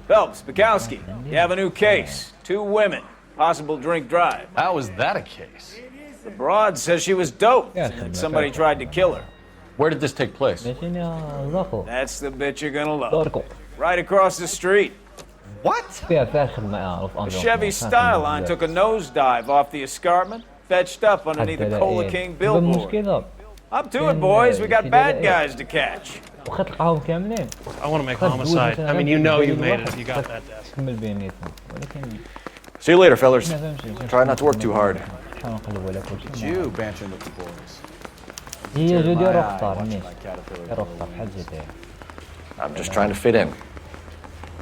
Phelps, Bukowski, you have a new case. 2 women, possible drink drive. How is that a case? The broad says she was doped and somebody tried to kill her. Where did this take place? That's the bit you're gonna love. Right across the street. What? A Chevy Styline took a nosedive off the escarpment, fetched up underneath a Cola King billboard. Up to it, boys. We got bad guys to catch. I want to make homicide. I mean, you know you made it if you got that desk. See you later, fellas. Try not to work too hard. You bantering with the boys. I'm just trying to fit in.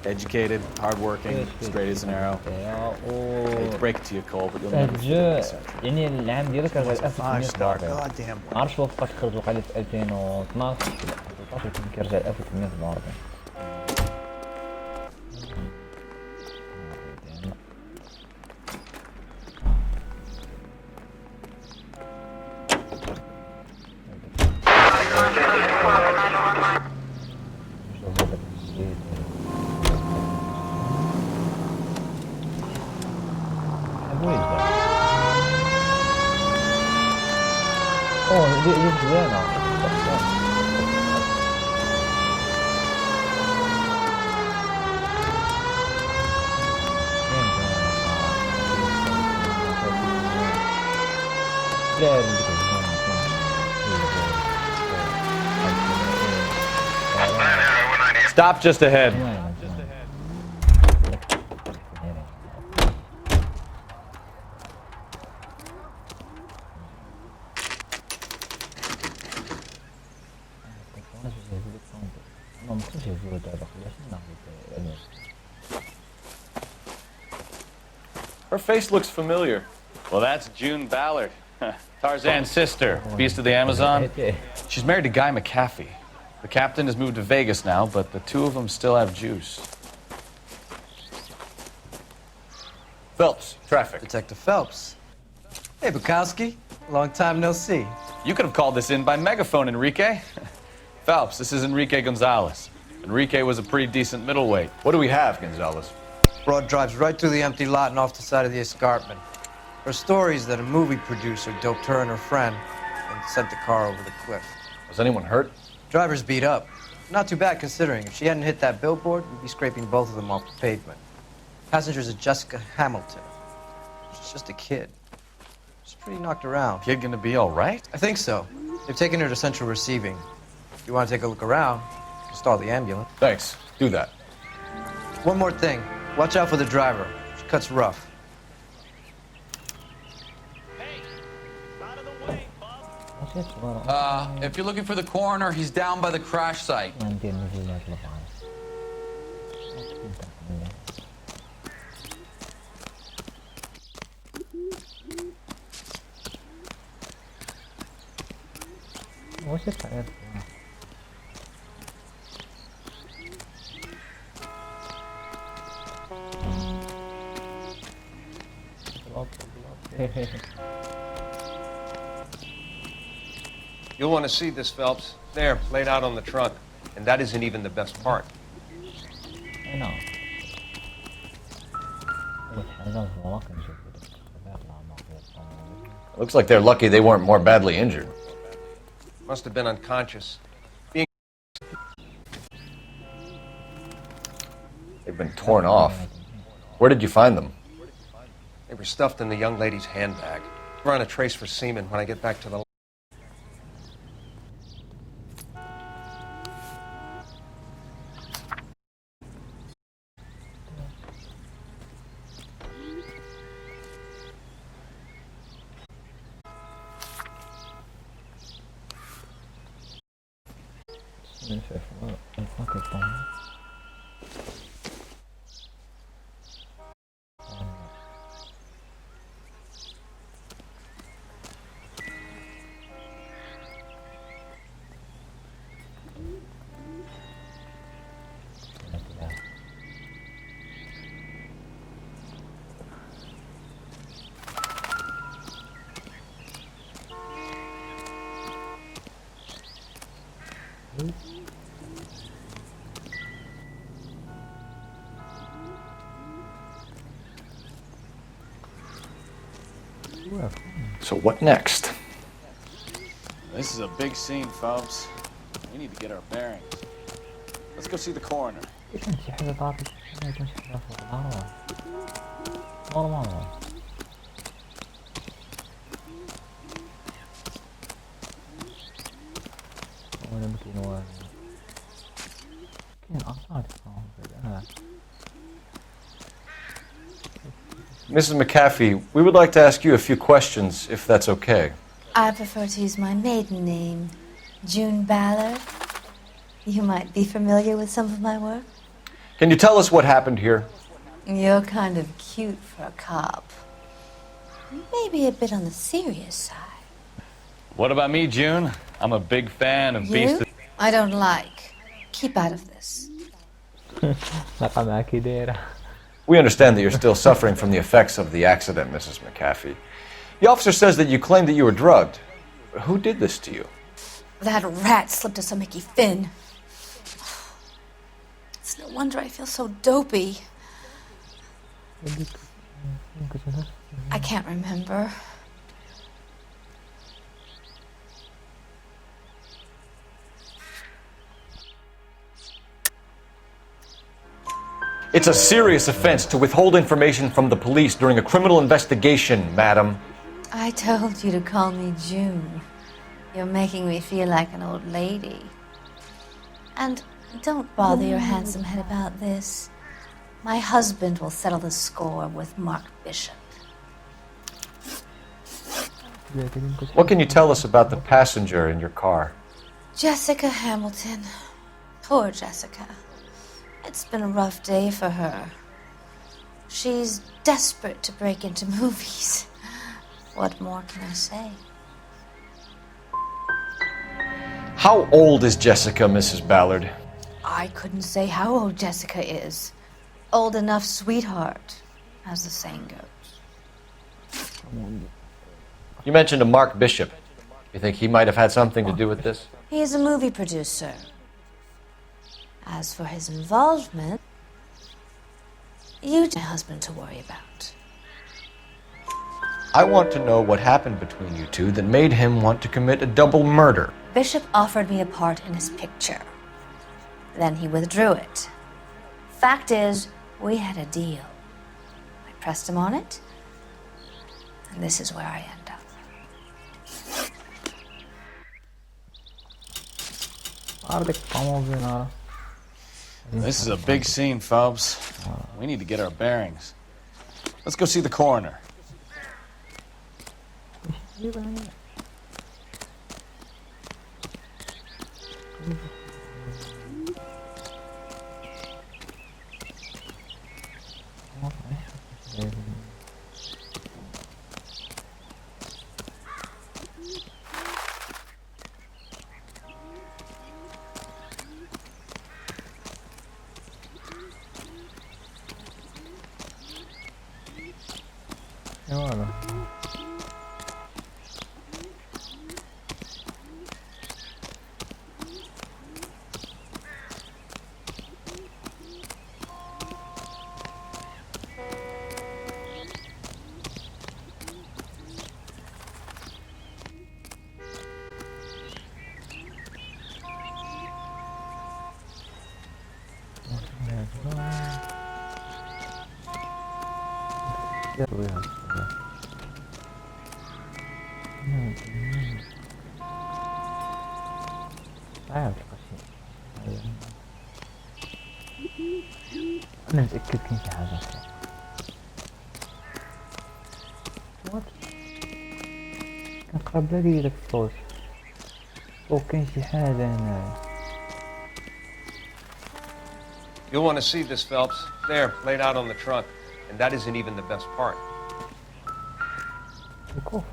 Educated, hardworking, straight as an arrow. I hate to break it to you, Cole, but you'll never fit in this century. يعني العام ديالك راه 5-star. 1800 Goddamn. ما عرفتش وقت خرج وقيلا في 2012 13 كيرجع 1847. دي زيانة. Stop just ahead. Her face looks familiar. Well, that's June Ballard, Tarzan's sister, Beast of the Amazon. She's married to Guy McAfee. The captain has moved to Vegas now, but the 2 of them still have juice. Phelps, traffic. Detective Phelps. Hey, Bukowski. Long time no see. You could have called this in by megaphone, Enrique. Phelps, this is Enrique Gonzalez. Enrique was a pretty decent middleweight. What do we have, Gonzalez? Broad drives right through the empty lot and off the side of the escarpment. Her story is that a movie producer doped her and her friend and sent the car over the cliff. Was anyone hurt? Driver's beat up. Not too bad considering. If she hadn't hit that billboard, we'd be scraping both of them off the pavement. Passenger's a Jessica Hamilton. She's just a kid. She's pretty knocked around. Kid gonna be all right? I think so. They've taken her to central receiving. If you want to take a look around, stall the ambulance. Thanks. Do that. One more thing. Watch out for the driver. She cuts rough. If you're looking for the coroner, he's down by the crash site. What's this guy? You'll want to see this, Phelps. There, laid out on the trunk. And that isn't even the best part. I know. Looks like they're lucky they weren't more badly injured. Must have been unconscious. They've been torn off. Where did you find them? They were stuffed in the young lady's handbag. Run a trace for semen when I get back to the... So what next? This is a big scene, folks. We need to get our bearings. Let's go see the coroner. يكون شي حاجة طاطي ما يكونش حاجة فوق نورمال ولا ممكن والو كاين آثار Mrs. McAfee, we would like to ask you a few questions, if that's okay. I prefer to use my maiden name, June Ballard. You might be familiar with some of my work. Can you tell us what happened here? You're kind of cute for a cop. Maybe a bit on the serious side. What about me, June? I'm a big fan of Beast. I don't like. Keep out of this. We understand that you're still suffering from the effects of the accident, Mrs. McAfee. The officer says that you claimed that you were drugged. Who did this to you? That rat slipped us a Mickey Finn. It's no wonder I feel so dopey. I can't remember. It's a serious offense to withhold information from the police during a criminal investigation, madam. I told you to call me June. You're making me feel like an old lady. And don't bother your handsome head about this. My husband will settle the score with Mark Bishop. What can you tell us about the passenger in your car? Jessica Hamilton. Poor Jessica. It's been a rough day for her. She's desperate to break into movies. What more can I say? How old is Jessica, Mrs. Ballard? I couldn't say how old Jessica is. Old enough, sweetheart, as the saying goes. You mentioned a Mark Bishop. You think he might have had something to do with this? He is a movie producer. As for his involvement, you and my husband to worry about. I want to know what happened between you two that made him want to commit a double murder. Bishop offered me a part in his picture. Then he withdrew it. Fact is, we had a deal. I pressed him on it, and this is where I end up. This is a big scene, folks. We need to get our bearings. Let's go see the coroner. أنا متأكد كاين شي حاجة أخرى. كنقرب بلادي داك الصوت. وكاين شي حاجة هنا. You'll want to see this, Phelps. There, laid out on the trunk. And that isn't even the best part. Cool.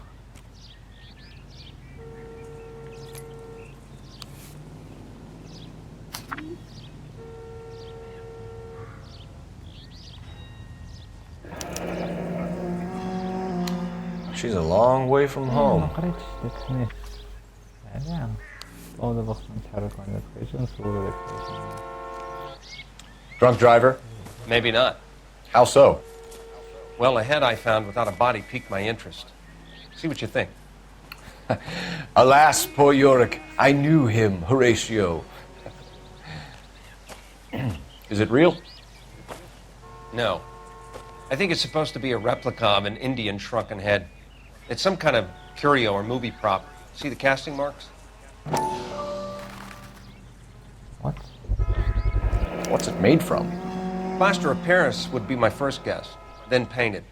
She's a long way from home. Drunk driver? Maybe not. How so? Well, a head I found without a body piqued my interest. See what you think. Alas, poor Yorick. I knew him, Horatio. Is it real? No. I think it's supposed to be a replica of an Indian shrunken head. It's some kind of curio or movie prop. See the casting marks? What? What's it made from? Plaster of Paris would be my first guess, then painted.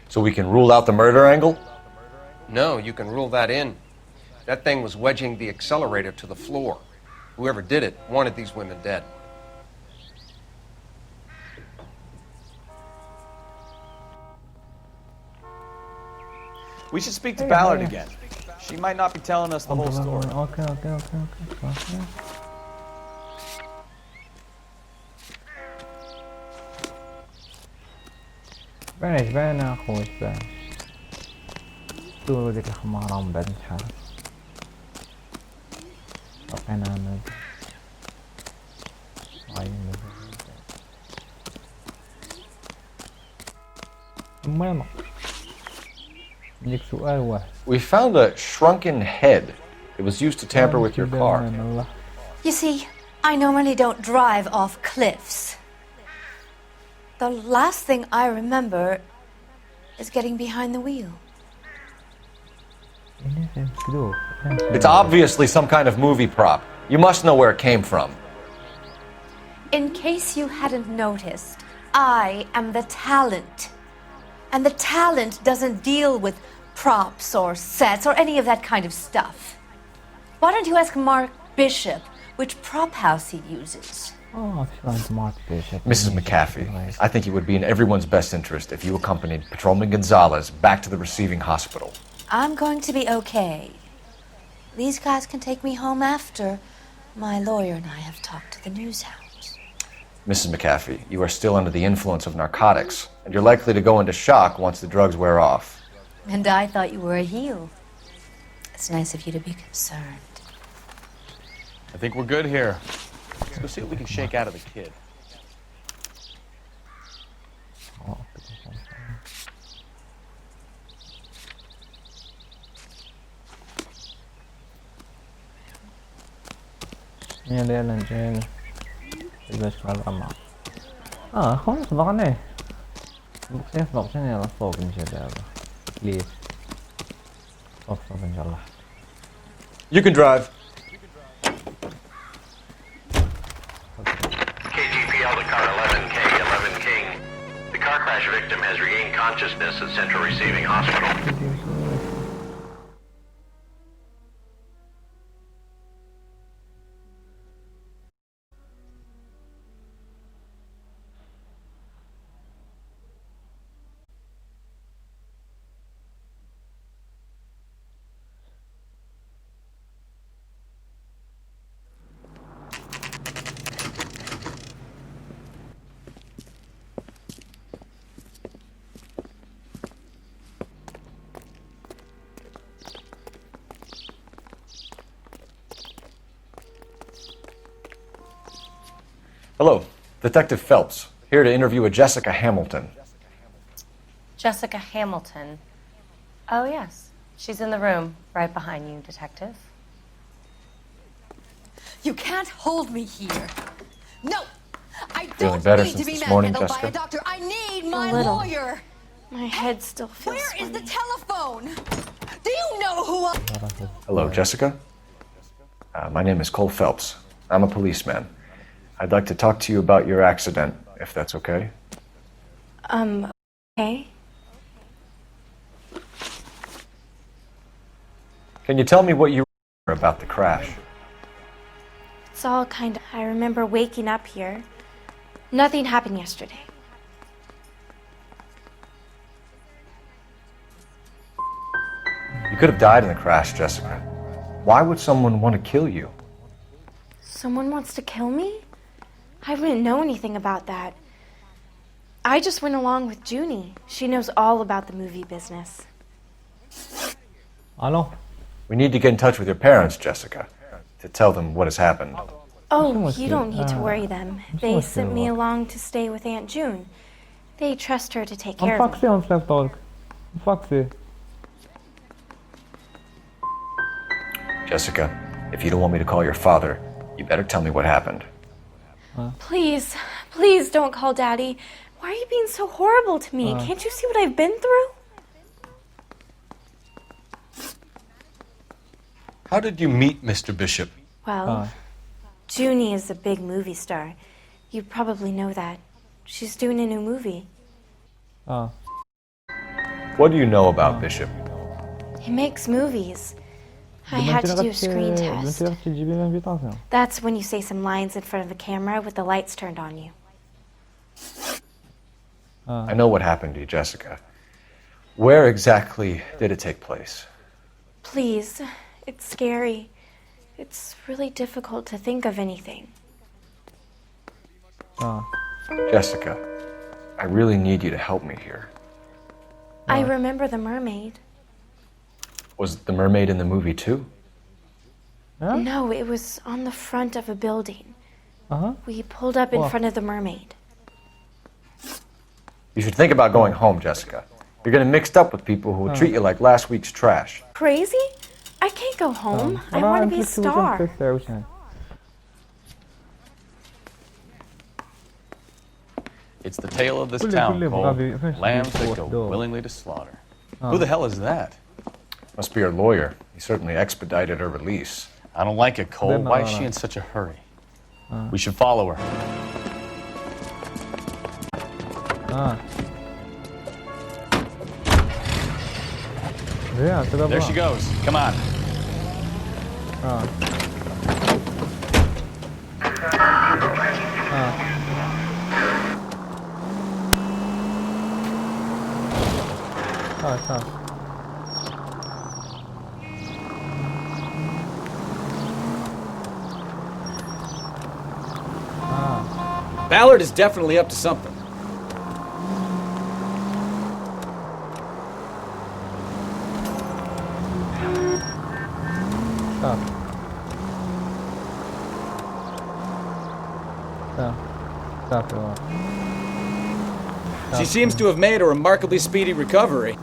So we can rule out the murder angle? No, you can rule that in. That thing was wedging the accelerator to the floor. Whoever did it wanted these women dead. We should speak to Ballard again. She might not be telling us the whole story. Okay. بان اخوي بان دوروا ديك الخمارة ومن بعد نتحرك بقينا المهم عندك سؤال واحد. We found a shrunken head. It was used to tamper with your car. You see, I normally don't drive off cliffs. The last thing I remember is getting behind the wheel. It's obviously some kind of movie prop. You must know where it came from. In case you hadn't noticed, I am the talent. And the talent doesn't deal with props or sets or any of that kind of stuff. Why don't you ask Mark Bishop which prop house he uses? Oh, Mark Bishop. Mrs. McAfee, I think it would be in everyone's best interest if you accompanied Patrolman Gonzalez back to the receiving hospital. I'm going to be okay. These guys can take me home after my lawyer and I have talked to the news hounds. Mrs. McAfee, you are still under the influence of narcotics, and you're likely to go into shock once the drugs wear off. And I thought you were a heel. It's nice of you to be concerned. I think we're good here. Let's go see what we can shake out of the kid. يلا نجي باش نلعب خلاص بغناه بقيت بقينا يلا فوق نجي دابا بليز فوق نجي الله. You can drive. KGPL to car 11K, 11 King. The car crash victim has regained consciousness at Central Receiving Hospital. Hello, Detective Phelps, here to interview a Jessica Hamilton. Jessica Hamilton? Oh, yes. She's in the room, right behind you, Detective. You can't hold me here. No! I Feeling don't better need to since be this morning, manhandled by Jessica? a doctor. I need my little. lawyer. My head still feels Where is funny. the telephone? Do you know who I... Hello, Jessica. My name is Cole Phelps. I'm a policeman. I'd like to talk to you about your accident, if that's okay. Okay. Can you tell me what you remember about the crash? It's all kind of... I remember waking up here. Nothing happened yesterday. You could have died in the crash, Jessica. Why would someone want to kill you? Someone wants to kill me? I wouldn't know anything about that. I just went along with Junie. She knows all about the movie business. Hello? We need to get in touch with your parents, Jessica, to tell them what has happened. Oh, you don't need to worry them. They sent me along to stay with Aunt June. They trust her to take care of me. Foxy. Jessica, if you don't want me to call your father, you better tell me what happened. Please, please don't call Daddy. Why are you being so horrible to me? Can't you see what I've been through? How did you meet Mr. Bishop? Well, Junie is a big movie star. You probably know that. She's doing a new movie. What do you know about Bishop? He makes movies. I had to do a screen test. That's when you say some lines in front of the camera with the lights turned on you. I know what happened to you, Jessica. Where exactly did it take place? Please, it's scary. It's really difficult to think of anything. Jessica, I really need you to help me here. I remember the mermaid. Was the mermaid in the movie too? No, it was on the front of a building. We pulled up in front of the mermaid. You should think about going home, Jessica. You're getting mixed up with people who will treat you like last week's trash. Crazy? I can't go home. I want to be a star. It's the tale of this town, Cole. Lambs that go willingly to slaughter. Who the hell is that? Must be her lawyer. He certainly expedited her release. I don't like it, Cole. Why is she in such a hurry? We should follow her. There she goes. Come on. Ballard is definitely up to something. She seems to have made a remarkably speedy recovery.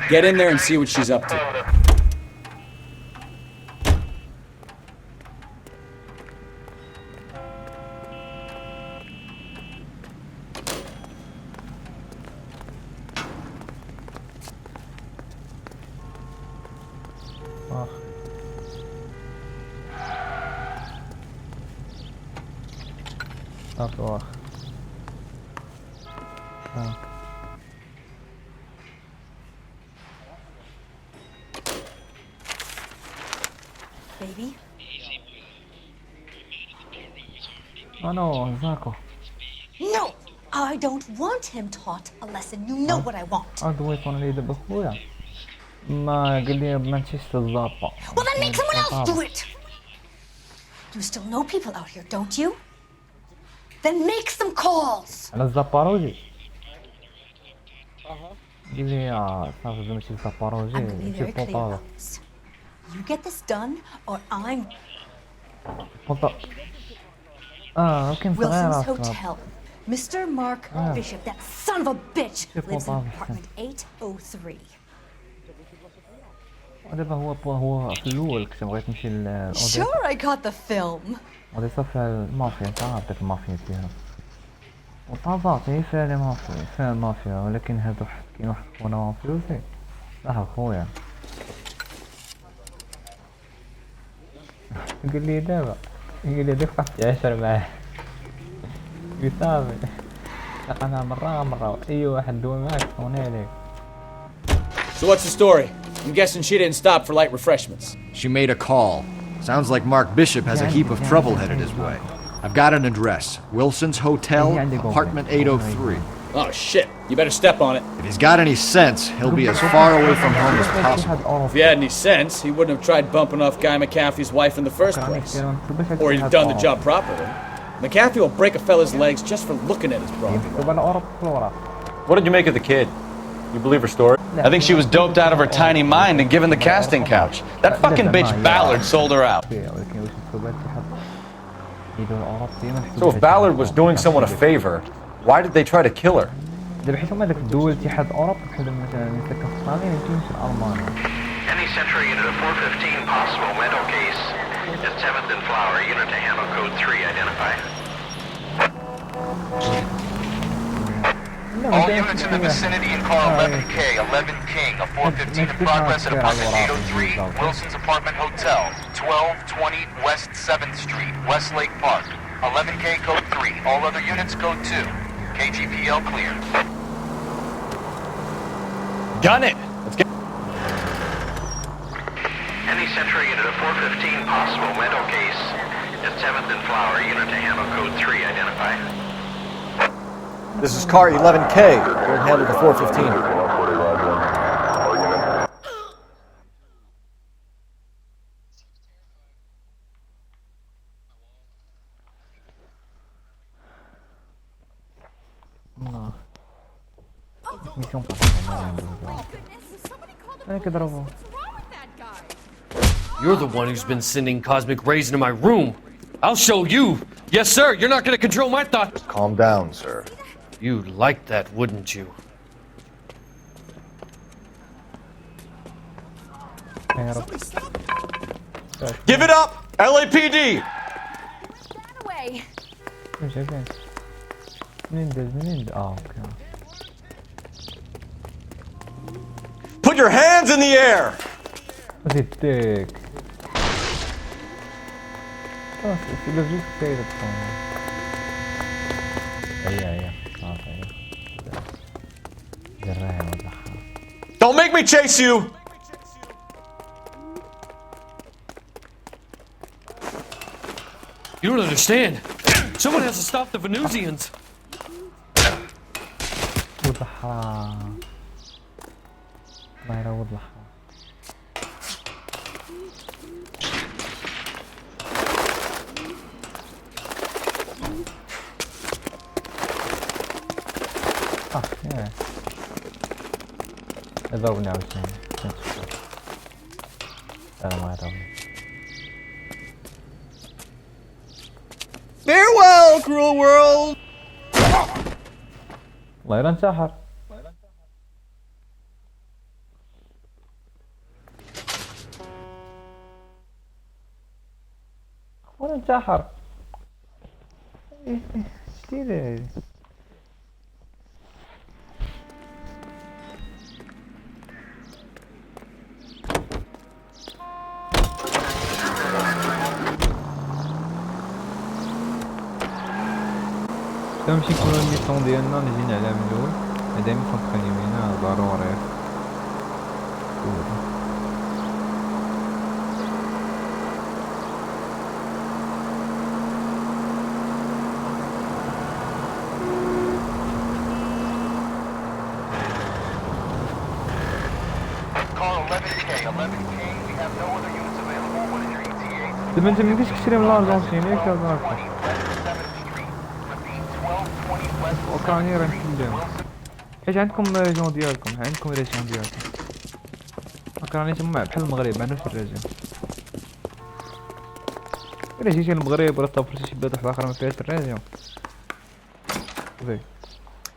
Get in there and see what she's up to. Baby? Oh no, Zako. No! I don't want him taught a lesson. You know what I want. ما قال لي مانشستر الضابطة. Well, then make someone else do it! You still know people out here, don't you? Then make some calls! على الزباروجي. قال لي صافي ماشي الزباروجي. I'm gonna be very clear about this. You get this done, or I'm... Wilson's Hotel. Mr. Mark Bishop, that son of a bitch, lives in apartment 803. ودابا هو في الأول كنت بغيت نمشي Sure, I got the film. غادي صافي المافيا انت عارف داك المافيا فيها وطابعتي فيها المافيا ولكن هادو كاين واحد خونا مافيوزي صح خويا قال لي دابا دقت 10 معاه قلت صافي لقنا مرة أي واحد دوا معاك هوني عليك. So what's the story? I'm guessing she didn't stop for light refreshments. She made a call. Sounds like Mark Bishop has a heap of trouble headed his way. I've got an address. Wilson's Hotel, apartment 803. Oh, shit. You better step on it. If he's got any sense, he'll be as far away from home as possible. If he had any sense, he wouldn't have tried bumping off Guy McAfee's wife in the first place. Or he'd done the job properly. McAfee will break a fella's legs just for looking at his broad. What did you make of the kid? You believe her story? I think she was doped out of her tiny mind and given the casting couch. That fucking bitch Ballard sold her out. So if Ballard was doing someone a favor, why did they try to kill her? Any Central unit of 415 possible mental case at 7th and Flower, unit to handle code 3, identify. All units in the vicinity in car 11K, 11 King, a 415 in progress at apartment 803, Wilson's Apartment Hotel, 1220 West 7th Street, Westlake Park. 11K code 3, all other units code 2. KGPL clear. Gun it! Let's get... Any Central unit of 415 possible mental case at 7th and Flower, unit to handle code 3, identify. This is car 11K. We'll handle the 415. You're the one who's been sending cosmic rays into my room. I'll show you. Yes, sir. You're not going to control my thoughts. Just calm down, sir. You'd like that, wouldn't you? Give it up! LAPD! Away. Put your hands in the air! Don't make me chase you! You don't understand. Someone has to stop the Venusians. Farewell, cruel world! الله ينسحر. ولا انسحر. جديدة. كنمشي نكونو الميسيون ديالنا نجي نعلى من الاول هذا ميسيون تخلينا ضروري دابا انت ميمكنش تشري من لارجنتين ياك هذاك اوكرانيا راه نحلهم حيت عندكم ريجون ديالكم عندكم ريجون ديالكم اوكرانيا تما بحال المغرب ما عندوش الريجون الا جيتي للمغرب ولا طافرتي شي بلاد واحده اخرى ما فيهاش الريجون.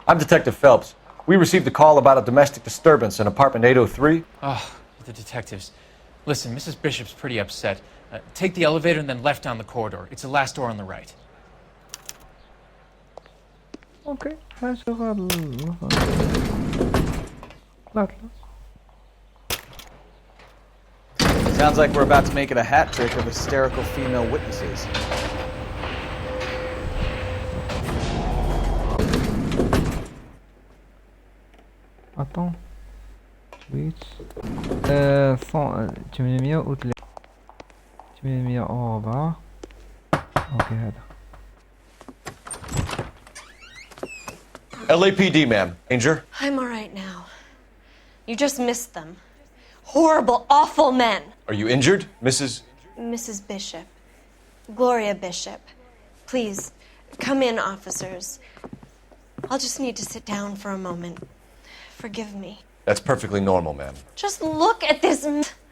I'm Detective Phelps. We received a call about a domestic disturbance in apartment 803. Oh, the detectives. Listen, Mrs. Bishop's pretty upset. Take the elevator and then left down the corridor. It's the last door on the right. Okay. Sounds like we're about to make it a hat trick of hysterical female witnesses. Attends. Switch. 803 804 اوكي هذا LAPD, ma'am. Danger? I'm all right now. You just missed them. Horrible, awful men. Are you injured, Mrs.? Mrs. Bishop. Gloria Bishop. Please, come in, officers. I'll just need to sit down for a moment. Forgive me. That's perfectly normal, ma'am. Just look at this.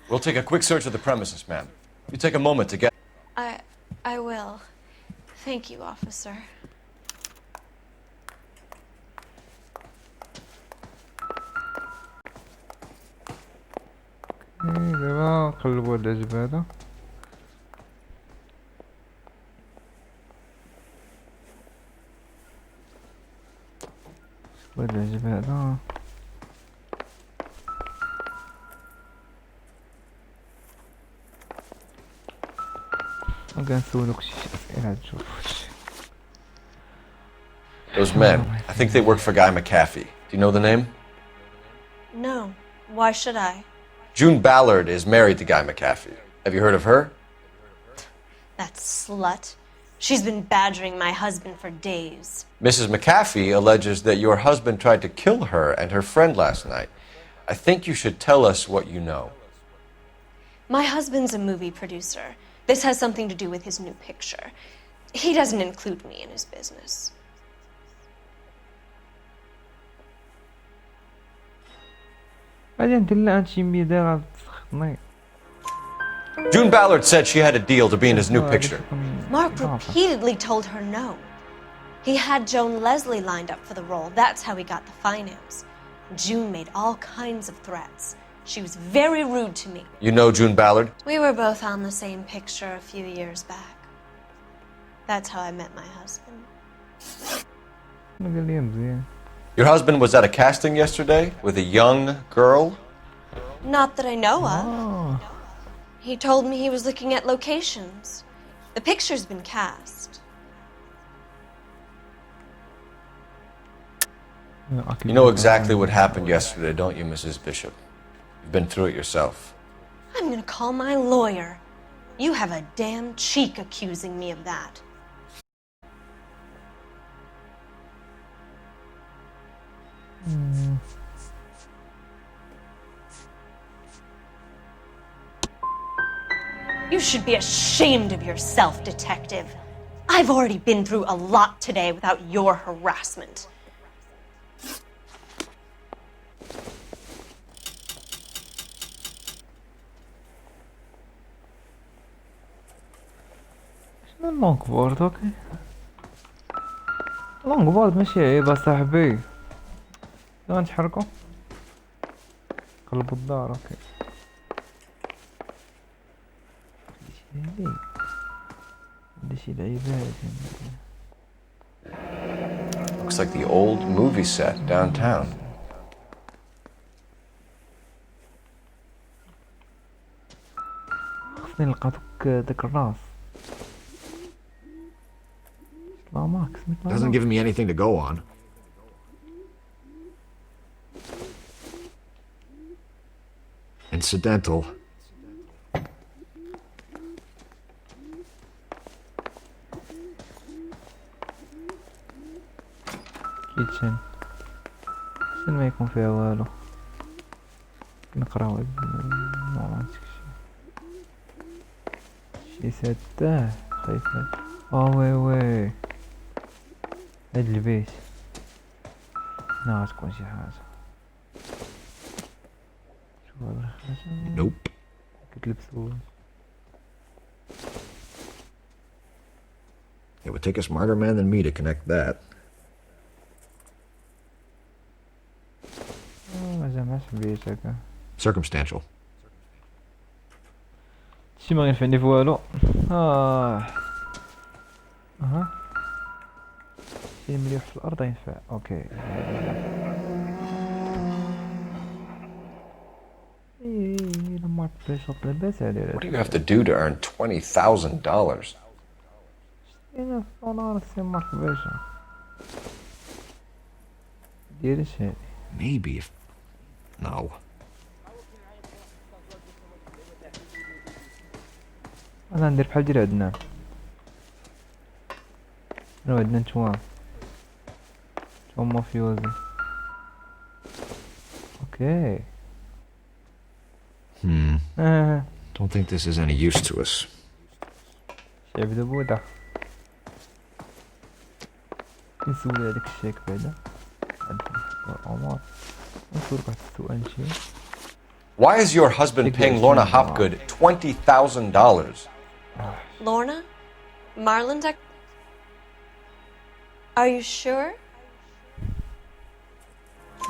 We'll take a quick search of the premises, ma'am. You take a moment to get... I will. Thank you, officer. دابا نقلبو على العجب هذا. هاد العجب هذا. وكنسولوك شي أسئلة تشوف واش. Those men, I think they work for Guy McAfee. Do you know the name? No. Why should I? June Ballard is married to Guy McAfee. Have you heard of her? That slut. She's been badgering my husband for days. Mrs. McAfee alleges that your husband tried to kill her and her friend last night. I think you should tell us what you know. My husband's a movie producer. This has something to do with his new picture. He doesn't include me in his business. June Ballard said she had a deal to be in his new picture. Mark repeatedly told her no. He had Joan Leslie lined up for the role. That's how he got the finance. June made all kinds of threats. She was very rude to me. You know June Ballard? We were both on the same picture a few years back. That's how I met my husband. Your husband was at a casting yesterday with a young girl? Not that I know of. He told me he was looking at locations. The picture's been cast. You know exactly what happened yesterday, don't you, Mrs. Bishop? You've been through it yourself. I'm gonna call my lawyer. You have a damn cheek accusing me of that. You should be ashamed of yourself, detective. I've already been through a lot today without your harassment. شنو اللونغبورد اوكي اللونغبورد ماشي عيب اصاحبي غنتحركو قلبو الدار اوكي شي لعيبات Looks like the old movie set downtown. خصني نلقى داك الراس Doesn't give me anything to go on. Incidental. كيتشن شنو ما يكون فيها والو نقراو شي سداه خايفة وي وي هاد البيت هنا غتكون شي حاجة شوف هاد الحاجة نوب كتلبسو It would take a smarter man than me to connect that. Circumstantial. شي ما ينفعني في والو شي مليح في الارض ينفع اوكي لما بيشوط لاباس عليه What do you have to do to earn $20,000? انا صنار سي مارك باشا ديرش هادي Maybe if... No. انا ندير بحال ديال عدنان انا عدنان توام شلون مافيوزي. اوكي. Don't think this is any use to us. شعب دبودة. نسولي هذاك الشيك بعدا. عمر. نسولك واحد السؤال شي. Why is your husband paying Lorna Hopgood $20,000? Lorna? Marlon? Are you sure?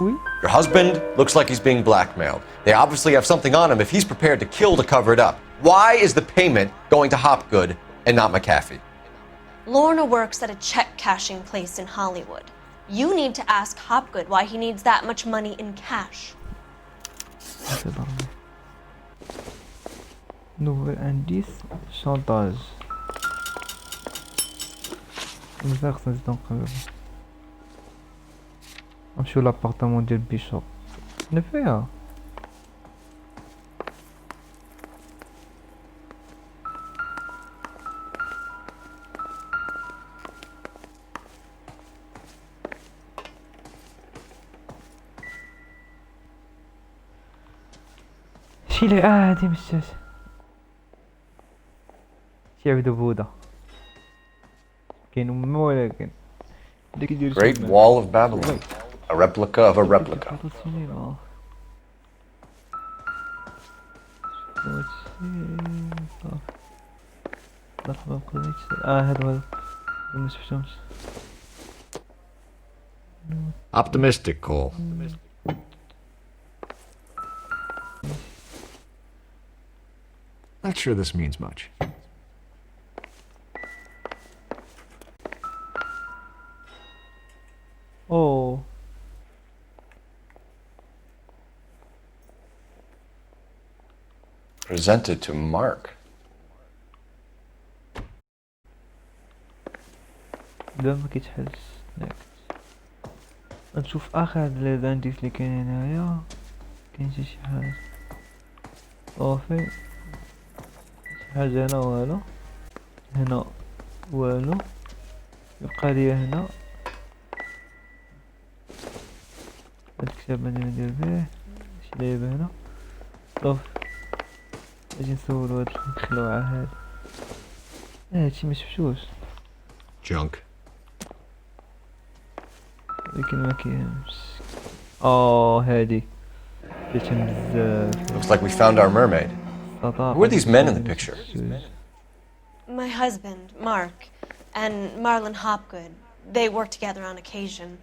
Oui. Your husband looks like he's being blackmailed. They obviously have something on him if he's prepared to kill to cover it up. Why is the payment going to Hopgood and not McAfee? Lorna works at a check-cashing place in Hollywood. You need to ask Hopgood why he needs that much money in cash. Nouvel indice, chantage. مزال خصنا نزيدو نقلبو. نمشيو لابارتمون ديال بيشوب. شنو فيها؟ شيلي هادي مشات. شي بودا. كاين ما ولكن. Great Wall of Babylon. A replica of a replica. Optimistic, Cole. Not sure this means much. Oh. Presented to Mark. دابا ما كيتحلش. نشوف اخر هاد الانديس اللي كاين هنايا. كاين شي حاجه صافي. شي حاجه هنا والو. هنا والو. يبقى لي هنا هاد الكتاب ماني ندير به. شي لعيبه هنا صافي. اجي نسولو هاد الخلوعه هاد. هادشي مشفتوش. Junk. لكن ما كاينش. هادي فيتهم بزاف. Looks like we found our mermaid. Who are these men in the picture? My husband, Mark, and Marlon Hopgood. They work together on occasion.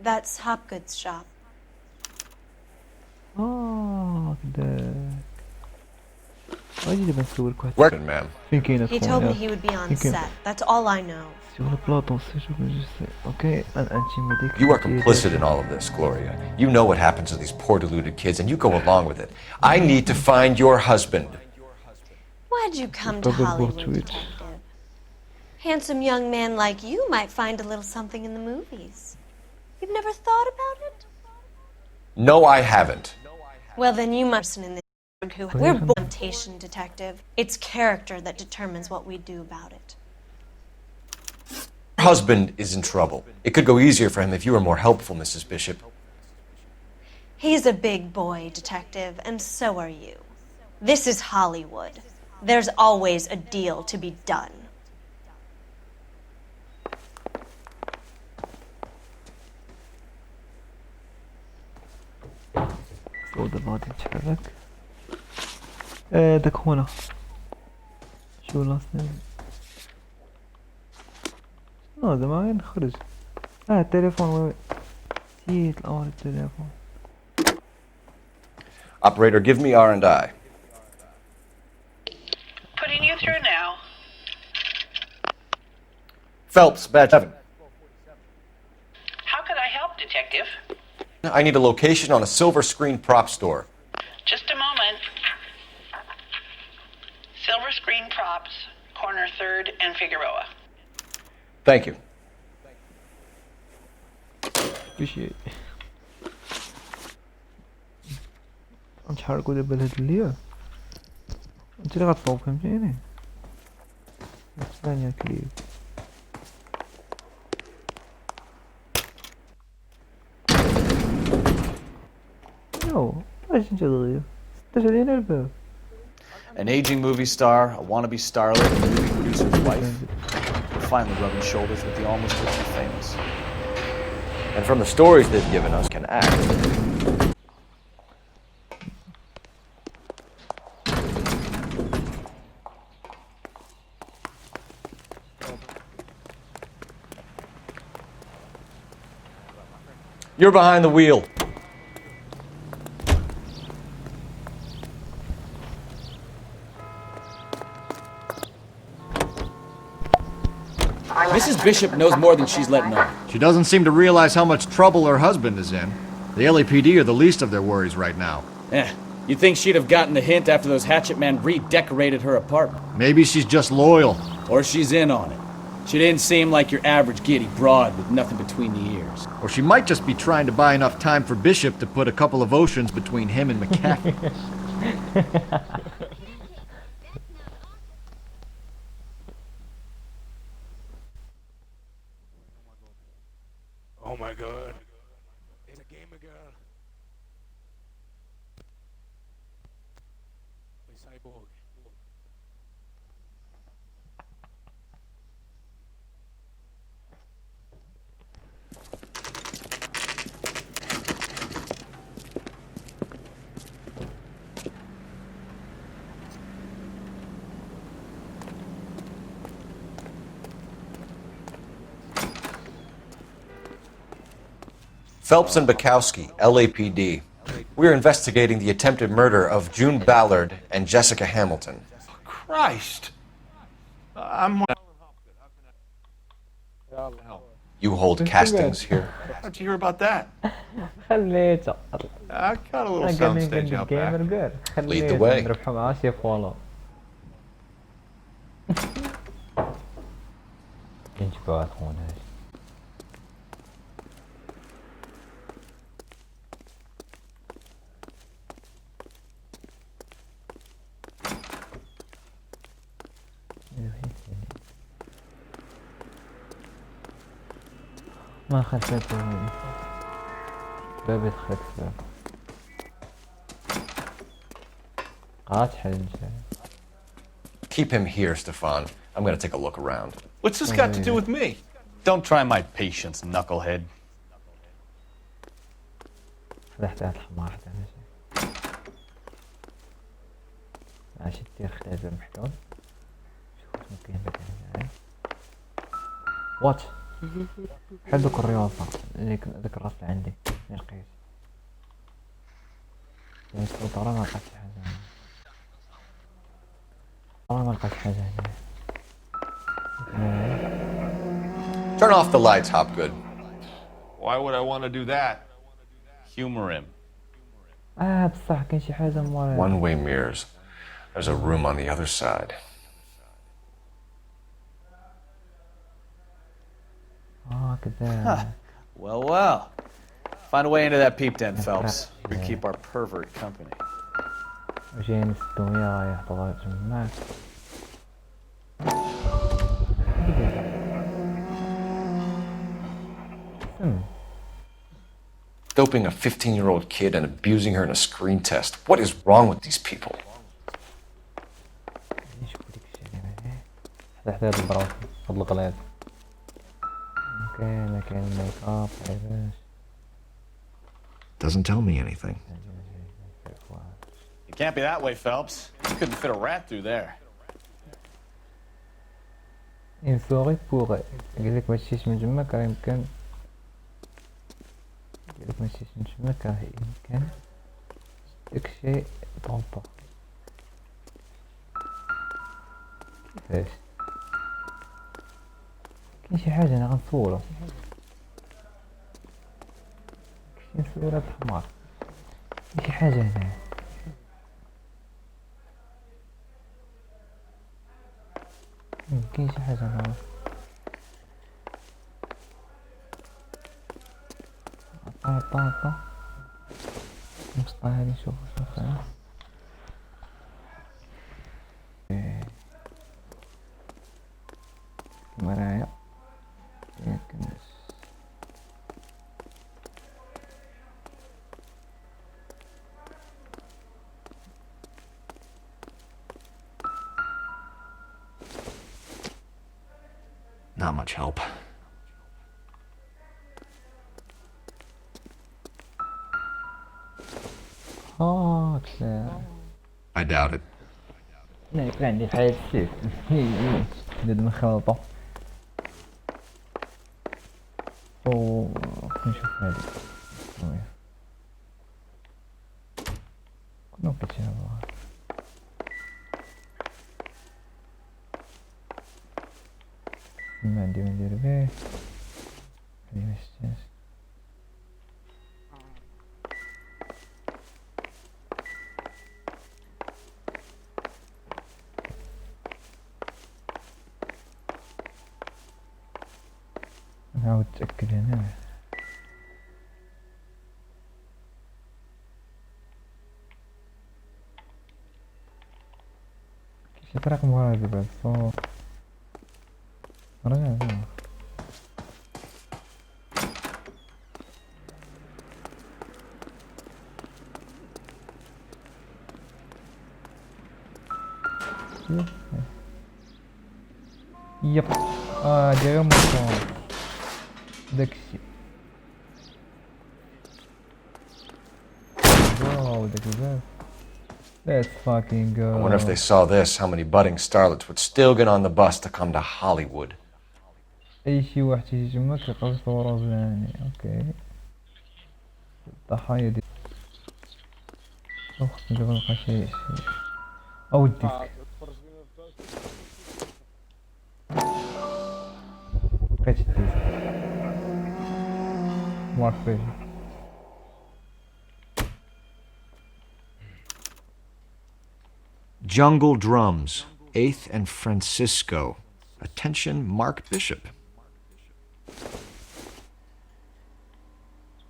That's Hopgood's shop. كداك. غادي دابا نسولك واحد. Working, ma'am. فين كاين He told me he would be on set. That's all I know. Sur le plateau, c'est je veux juste. Okay, You are complicit in all of this, Gloria. You know what happens to these poor deluded kids, and you go along with it. I need to find your husband. Why'd you come to Hollywood, detective? Handsome young man like you might find a little something in the movies. You've never thought about it? No, I haven't. Well, then you mustn't in this who we're temptation, detective. It's character that determines what we do about it. Your husband is in trouble. It could go easier for him if you were more helpful, Mrs. Bishop. He's a big boy, detective, and so are you. This is Hollywood. There's always a deal to be done. صوت الغادي يتحرك. داك هنا. شو لاصق؟ زعما غير نخرج. التليفون نسيت الأمر التليفون. Operator, give me R&I. Putting you through now. Phelps, badge 7. How could I help, Detective? I need a location on a silver screen prop store. Just a moment. Silver Screen Props, corner 3rd and Figueroa. Thank you. Appreciate. نتحركو دابا لهاد الليل. انت اللي غتصاوب فهمتيني. ثانية كليب. An aging movie star, a wannabe starlet, and a movie producer's wife. Finally rubbing shoulders with the almost rich and famous. And from the stories they've given us, can act. You're behind the wheel. Mrs. Bishop knows more than she's letting on. She doesn't seem to realize how much trouble her husband is in. The LAPD are the least of their worries right now. You'd think she'd have gotten the hint after those hatchet men redecorated her apartment. Maybe she's just loyal. Or she's in on it. She didn't seem like your average giddy broad with nothing between the ears. Or she might just be trying to buy enough time for Bishop to put a couple of oceans between him and McCaffrey. Oh my god. It's a gamer girl. A cyborg. Phelps and Bukowski, LAPD. We're investigating the attempted murder of June Ballard and Jessica Hamilton. Christ! You hold castings here. How'd you hear about that? خليته I got a little soundstage out back. Lead the way. نروح معاه يفولو ينجبوا خونا ما خلفته باب خلفه Keep him here, Stefan. I'm gonna take a look around. What's this got to do with me? Don't try my patience, knucklehead. فتحت الحمار ماشي دير اختبار محلول شوف ممكن بدل وات حل ذوك الرياضة اللي ذكرت عندي لقيت ترى ما لقيت حاجة والله ما لقيت حاجة هنا Turn off the lights, Hopgood. Why would I want to do that? Humor him. بصح كاين شي حاجة مورا One-way mirrors. There's a room on the other side. كذا Well, well. Find a way into that peep den, Phelps. We keep our pervert company. وجايين 600 يحطوا تماك Doping a 15-year-old kid and abusing her in a screen test. What is wrong with these people? تحتاج البراس فضل الغلاف كان ميك اب علاش Doesn't tell me anything. It can't be that way, Phelps. You couldn't fit a rat through there. une souris pourrait قال لك ماشي من تماك راه يمكن قال لك ماشي من تماك راه يمكن داكشي طومبا كيفاش كاين شي حاجة أنا غنصورو كاين صورة بحمار كاين شي حاجة هنا كاين شي حاجة هنا عطا المسطرة هادي شوف مرايا Not much help. Claire. I doubt it. لا يكون عندي حالة السيف ندير مخلطة او نشوف هادي كنا كتشابه ما عندي ما ندير به هادي مشتاش نعاود نتأكد هنا كاين طريق مغادي بعد الصوت رجع هنا يب داير مصاب داكشي واو داك الباب Let's fucking go. I wonder if they saw this, how many budding starlets would still get on the bus to come to Hollywood. اي شي واحد يجي تما كيلقى صورة بلاني اوكي الضحايا دي خصني دابا نلقى شي اوديك بقيت الديسك مارك فيه Jungle Drums, 8th and Francisco. Attention, Mark Bishop.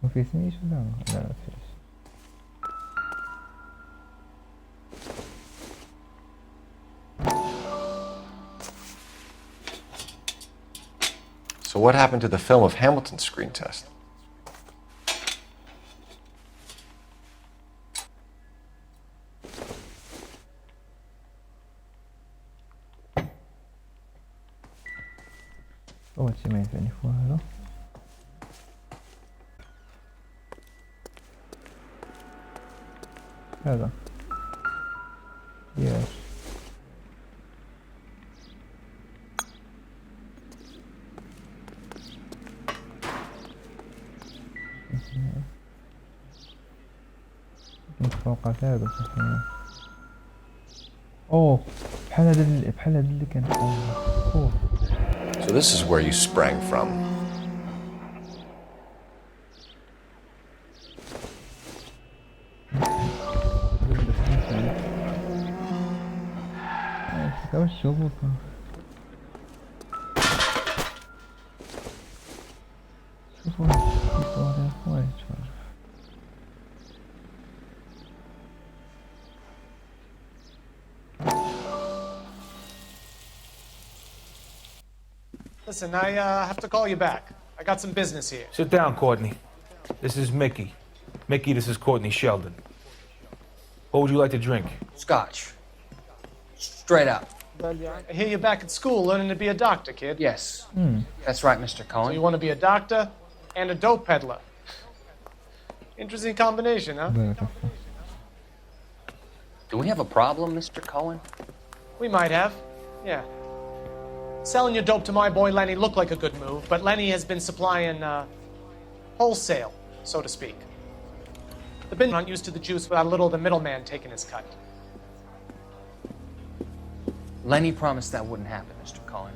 ما في سميش ولا لا ما فيش So what happened to the film of Hamilton's screen test? أول شي ما ينفعني فوق هذا هذا ياس مخلوقات هذا صحيح اوه بحال هذا اللي كان اوه So this is where you sprang from. Listen, I have to call you back. I got some business here. Sit down, Courtney. This is Mickey. Mickey, this is Courtney Sheldon. What would you like to drink? Scotch. Straight up. I hear you're back at school learning to be a doctor, kid. Yes. That's right, Mr. Cohen. So you want to be a doctor and a dope peddler. Interesting combination, huh? Do we have a problem, Mr. Cohen? We might have. Yeah. Selling your dope to my boy Lenny looked like a good move, but Lenny has been supplying wholesale, so to speak. The bin aren't used to the juice without a little of the middleman taking his cut. Lenny promised that wouldn't happen, Mr. Cohen.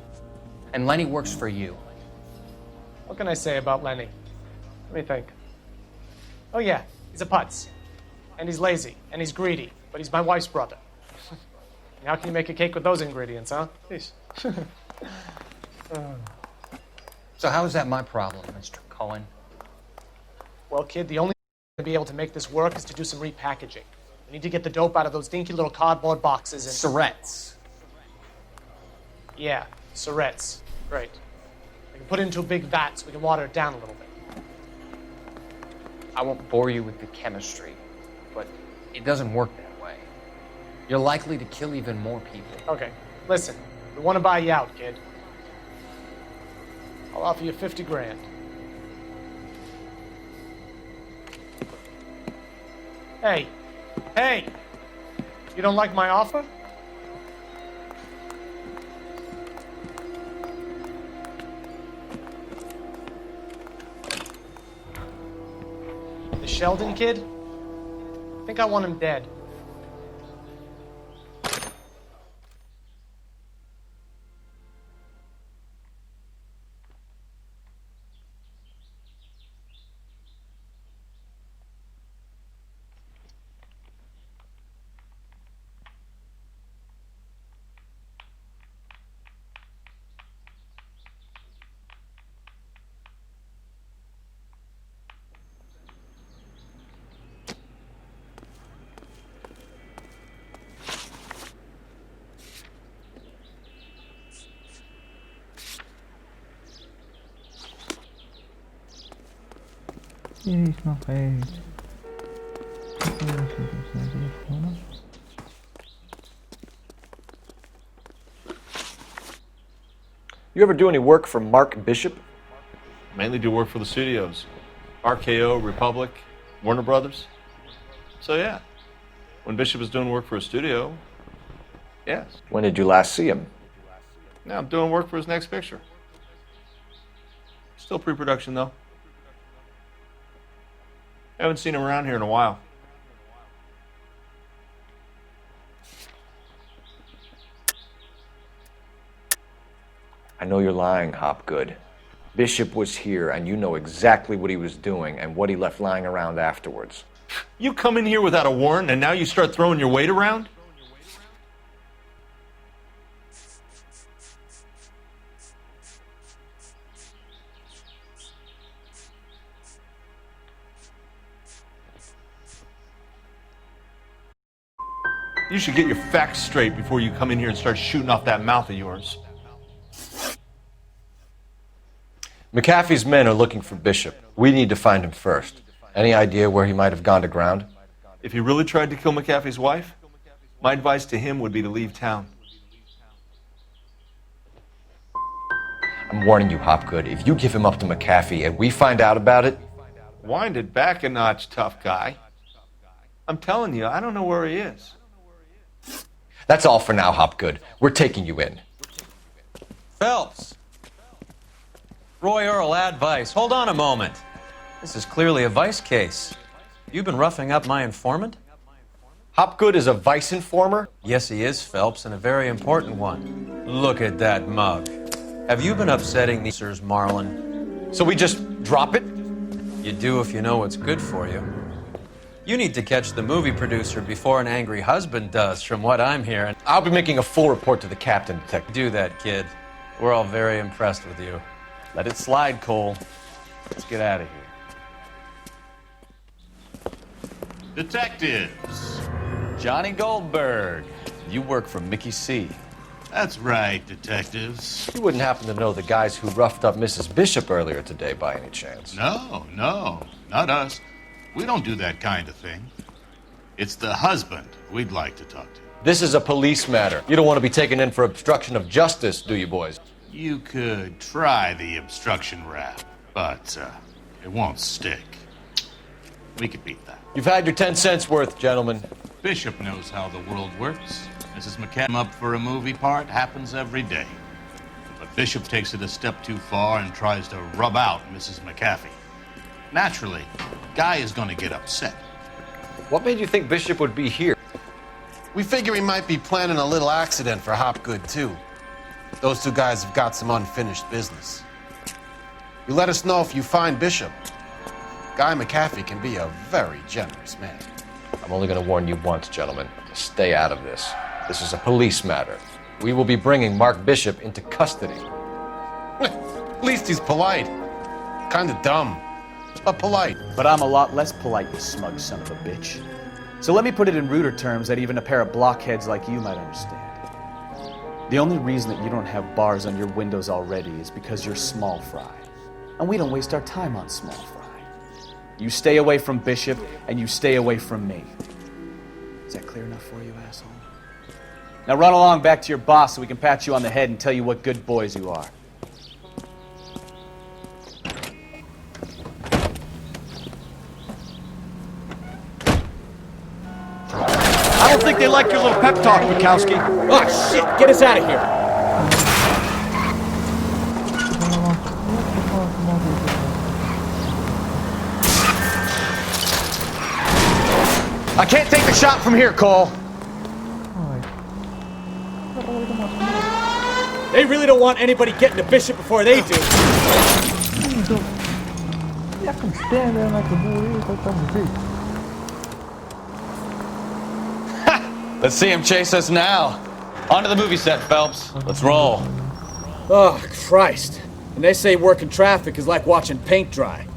And Lenny works for you. What can I say about Lenny? Let me think. Oh yeah, he's a putz. And he's lazy, and he's greedy, but he's my wife's brother. How can you make a cake with those ingredients, huh? Jeez. So how is that my problem, Mr. Cohen? Well, kid, the only way to be able to make this work is to do some repackaging. We need to get the dope out of those dinky little cardboard boxes and... Surrettes. Yeah, Surrettes. Great. We can put it into a big vat so we can water it down a little bit. I won't bore you with the chemistry, but it doesn't work that way. You're likely to kill even more people. Okay, listen. We want to buy you out, kid. I'll offer you 50 grand. Hey, hey! You don't like my offer? The Sheldon kid? I think I want him dead. He's not paid. You ever do any work for Mark Bishop? Mainly do work for the studios. RKO, Republic, Warner Brothers. So yeah, when Bishop is doing work for a studio, yes. When did you last see him? Now I'm doing work for his next picture. Still pre-production though. Haven't seen him around here in a while. I know you're lying, Hopgood. Bishop was here, and you know exactly what he was doing and what he left lying around afterwards. You come in here without a warrant, and now you start throwing your weight around? You should get your facts straight before you come in here and start shooting off that mouth of yours. McAfee's men are looking for Bishop. We need to find him first. Any idea where he might have gone to ground? If he really tried to kill McAfee's wife, my advice to him would be to leave town. I'm warning you, Hopgood. If you give him up to McAfee and we find out about it... Wind it back a notch, tough guy. I'm telling you, I don't know where he is. That's all for now, Hopgood. We're taking you in. Phelps! Roy Earl, advice. Hold on a moment. This is clearly a vice case. You've been roughing up my informant? Hopgood is a vice informer? Yes, he is, Phelps, and a very important one. Look at that mug. Have you been upsetting these, Sirs Marlin? So we just drop it? You do if you know what's good for you. You need to catch the movie producer before an angry husband does, from what I'm hearing. I'll be making a full report to the captain, Detective. Do that, kid. We're all very impressed with you. Let it slide, Cole. Let's get out of here. Detectives. Johnny Goldberg. You work for Mickey C. That's right, detectives. You wouldn't happen to know the guys who roughed up Mrs. Bishop earlier today by any chance? No, not us. We don't do that kind of thing. It's the husband we'd like to talk to. This is a police matter. You don't want to be taken in for obstruction of justice, do you, boys? You could try the obstruction rap, but it won't stick. We could beat that. You've had your 10 cents worth, gentlemen. Bishop knows how the world works. Mrs. McCann up for a movie part happens every day. But Bishop takes it a step too far and tries to rub out Mrs. McAfee. Naturally, Guy is going to get upset. What made you think Bishop would be here? We figure he might be planning a little accident for Hopgood, too. Those two guys have got some unfinished business. You let us know if you find Bishop. Guy McAfee can be a very generous man. I'm only going to warn you once, gentlemen, to stay out of this. This is a police matter. We will be bringing Mark Bishop into custody. At least he's polite. Kind of dumb, but polite. But I'm a lot less polite, you smug son of a bitch. So let me put it in ruder terms that even a pair of blockheads like you might understand. The only reason that you don't have bars on your windows already is because you're small fry. And we don't waste our time on small fry. You stay away from Bishop, and you stay away from me. Is that clear enough for you, asshole? Now run along back to your boss so we can pat you on the head and tell you what good boys you are. like your little pep talk, Bukowski. Oh, shit! Get us out of here! I can't take the shot from here, Cole. They really don't want anybody getting to Bishop before they do. I can stand there like a boy. Let's see him chase us now. On to the movie set, Phelps. Let's roll. Oh, Christ. And they say working traffic is like watching paint dry.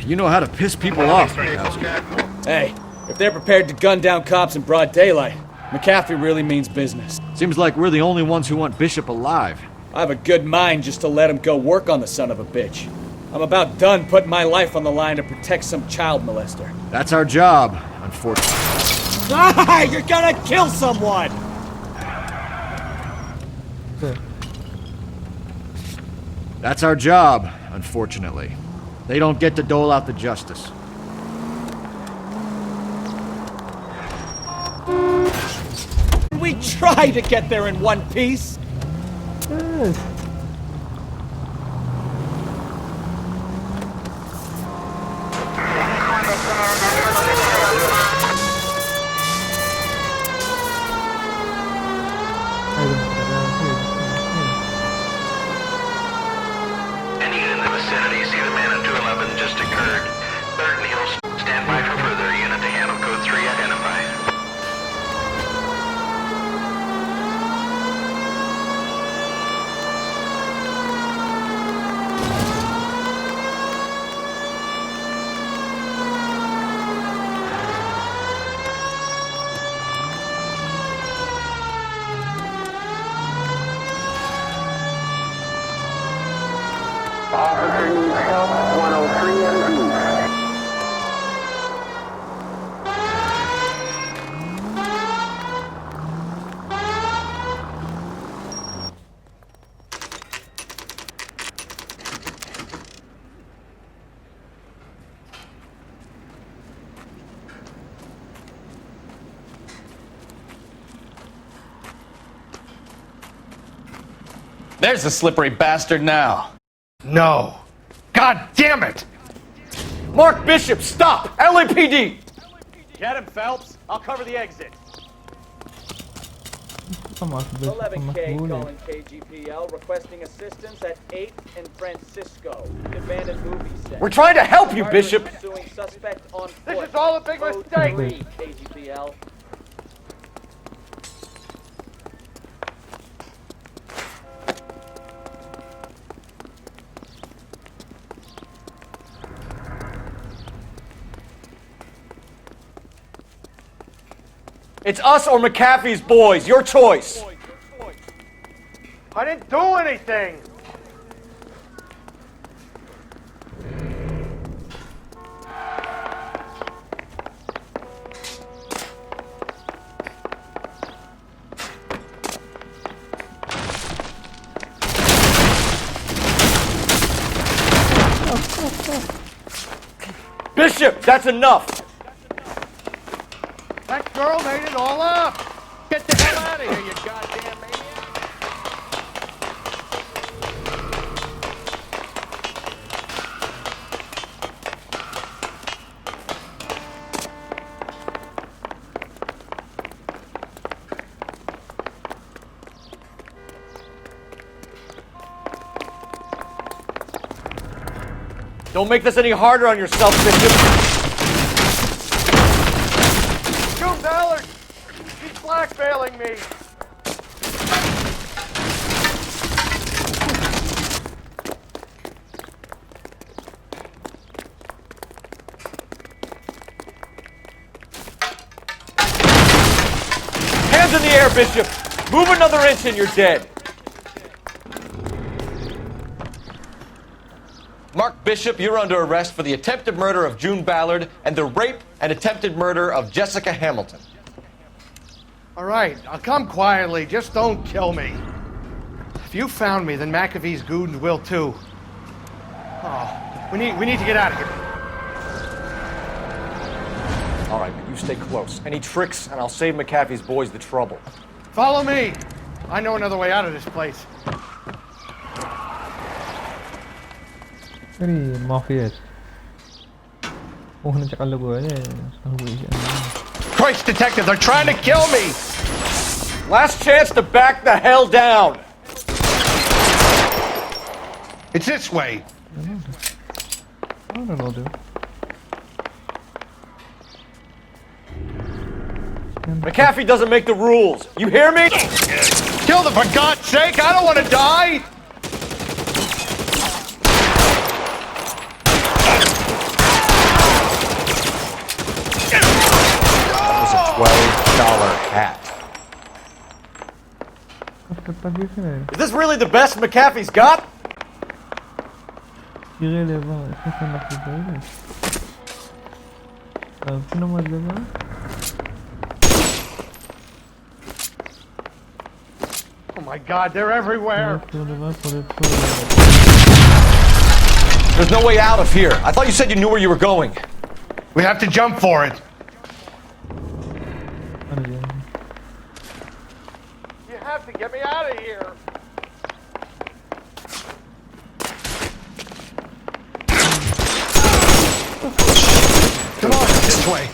You know how to piss people off, Bukowski. Hey, if they're prepared to gun down cops in broad daylight, McAfee really means business. Seems like we're the only ones who want Bishop alive. I have a good mind just to let him go work on the son of a bitch. I'm about done putting my life on the line to protect some child molester. That's our job, unfortunately. Ah, you're gonna kill someone! That's our job, unfortunately. They don't get to dole out the justice. We try to get there in one piece. Any in the vicinity, see the man in 211 just occurred. Third Needles, stand by for further unit to handle code 3 identified. Officer needs help, 103 and B. There's the slippery bastard now. No. God damn it! Mark Bishop, stop! LAPD! Get him, Phelps. I'll cover the exit. 11K calling KGPL, requesting assistance at 8th and Francisco. Abandoned movie set. We're trying to help you, Bishop! Pursuing suspect on foot. This is all a big mistake! KGPL. It's us or McAfee's boys. Your choice. I didn't do anything. Bishop, that's enough. That girl made it all up. Get the hell out of here, you goddamn maniac. Don't make this any harder on yourself, Bishop. June Ballard! She's blackmailing me! Hands in the air, Bishop! Move another inch and you're dead. Mark Bishop, you're under arrest for the attempted murder of June Ballard and the rape and attempted murder of Jessica Hamilton. All right, I'll come quietly. Just don't kill me. If you found me, then McAfee's goons will too. Oh, we need to get out of here. All right, but you stay close. Any tricks, and I'll save McAfee's boys the trouble. Follow me. I know another way out of this place. Ini mafia. Oh, nak cakap lagu ni. Christ, detective, they're trying to kill me! Last chance to back the hell down! It's this way. I don't know, dude. McAfee doesn't make the rules. You hear me? Kill them, for God's sake! I don't want to die! That was a $12 hat. Is this really the best McAfee's got? Irrelevant. Est-ce que ça marche pas? Finalement, Oh my God, they're everywhere! There's no way out of here. I thought you said you knew where you were going. We have to jump for it. You have to get me out of here. Come on, this way.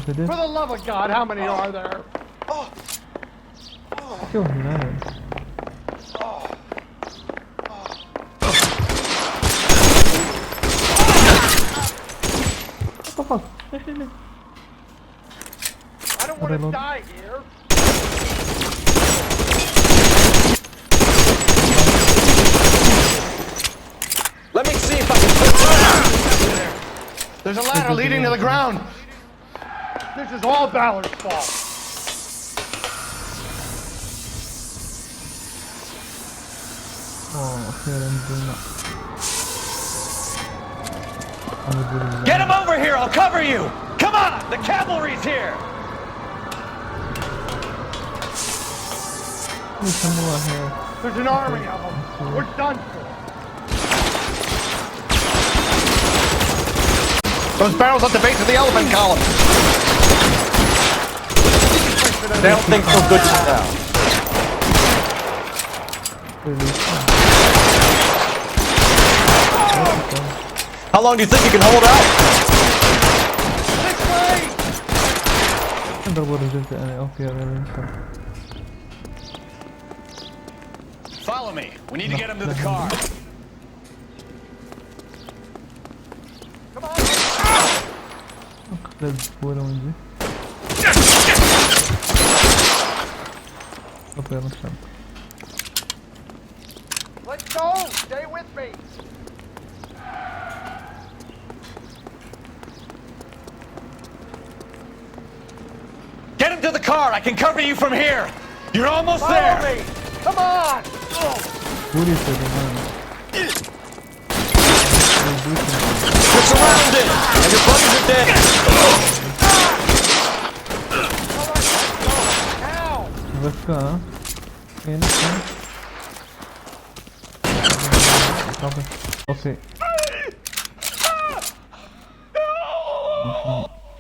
For the love of God, how many are there? Kill him, man. What the fuck? I don't want to die here. Let me see if I can... There's a ladder leading to the ground. This is all Ballard's fault. Oh, Get him over here! I'll cover you! Come on! The cavalry's here! There's an army of them. We're done for. Those barrels at the base of the elephant column. They don't think so good now. How long do you think you can hold out? Follow me. We need to get him to the car. Let's go around. Let's go. Stay with me. Get him to the car. I can cover you from here. You're almost Follow there. me. Come on. You're surrounded, and your buddies are dead. Let's go. Okay.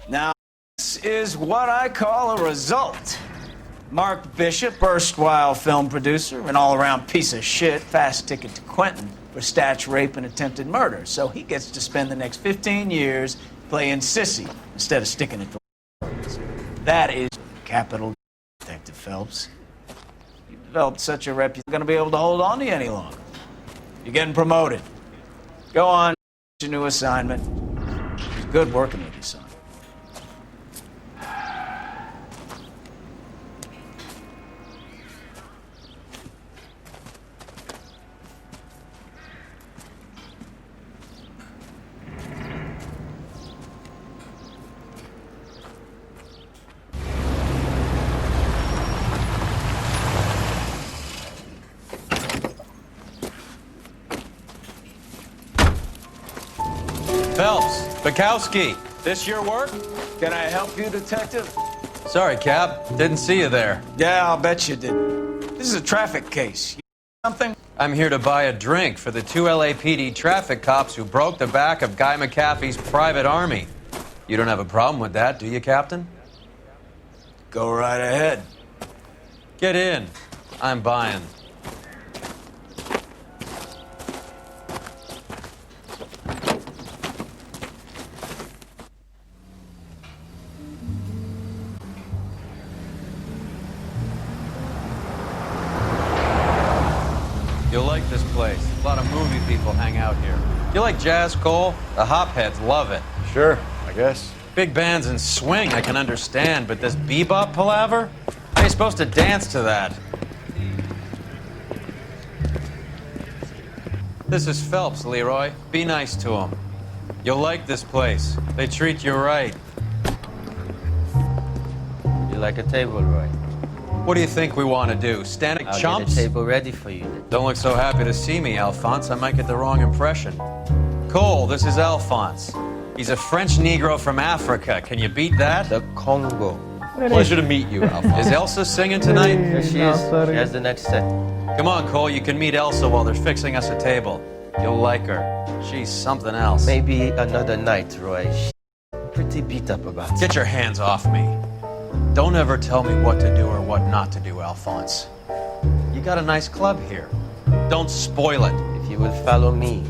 Now, this is what I call a result. Mark Bishop, erstwhile film producer, an all-around piece of shit, fast ticket to Quentin for statch rape and attempted murder. So he gets to spend the next 15 years playing sissy instead of sticking it to words. That is capital Detective Phelps. You've developed such a reputation, you're not going to be able to hold on to you any longer. You're getting promoted. Go on, your new assignment. It was good working with you, son. Phelps, Bukowski, this your work? Can I help you, Detective? Sorry, Cap. Didn't see you there. Yeah, I'll bet you did. This is a traffic case. You something? I'm here to buy a drink for the 2 LAPD traffic cops who broke the back of Guy McAfee's private army. You don't have a problem with that, do you, Captain? Go right ahead. Get in. I'm buying. You'll like this place. A lot of movie people hang out here. You like jazz, Cole? The hopheads love it. Sure, I guess. Big bands and swing I can understand, but this bebop palaver? How are you supposed to dance to that? This is Phelps, Leroy. Be nice to him. You'll like this place. They treat you right. You like a table, Roy? What do you think we want to do? Standing I'll chumps? get a table ready for you. Don't look so happy to see me, Alphonse. I might get the wrong impression. Cole, this is Alphonse. He's a French Negro from Africa. Can you beat that? The Congo. Pleasure to meet you, Alphonse. Is Elsa singing tonight? Here she is. She has the next set. Come on, Cole. You can meet Elsa while they're fixing us a table. You'll like her. She's something else. Maybe another night, Roy. She's pretty beat up about it. Get your hands off me. Don't ever tell me what to do or what not to do, Alphonse. You got a nice club here. Don't spoil it. If you will follow me.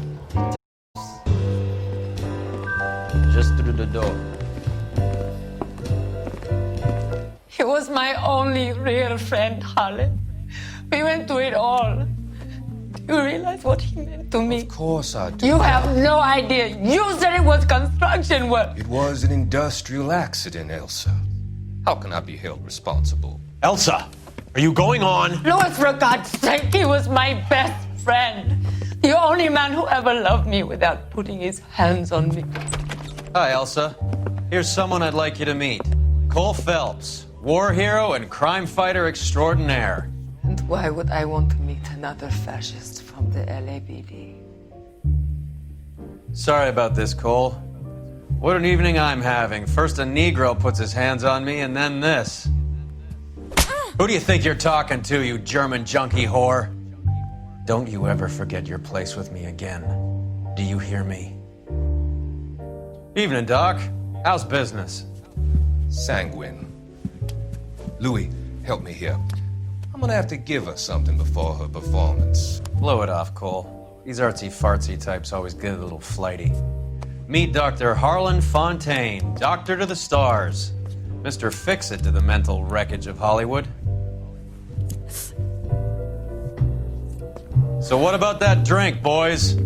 Just through the door. He was my only real friend, Harlan. We went through it all. Do you realize what he meant to me? Of course I do. You have no idea. You said it was construction work. It was an industrial accident, Elsa. How can I be held responsible? Elsa, are you going on? Louis, for God's sake, he was my best friend. The only man who ever loved me without putting his hands on me. Hi, Elsa. Here's someone I'd like you to meet. Cole Phelps, war hero and crime fighter extraordinaire. And why would I want to meet another fascist from the LAPD? Sorry about this, Cole. What an evening I'm having. First a Negro puts his hands on me, and then this. Who do you think you're talking to, you German junkie whore? Don't you ever forget your place with me again. Do you hear me? Evening, Doc. How's business? Sanguine. Louis, help me here. I'm gonna have to give her something before her performance. Blow it off, Cole. These artsy-fartsy types always get a little flighty. Meet Dr. Harlan Fontaine, doctor to the stars. Mr. Fix-It to the mental wreckage of Hollywood. So what about that drink, boys?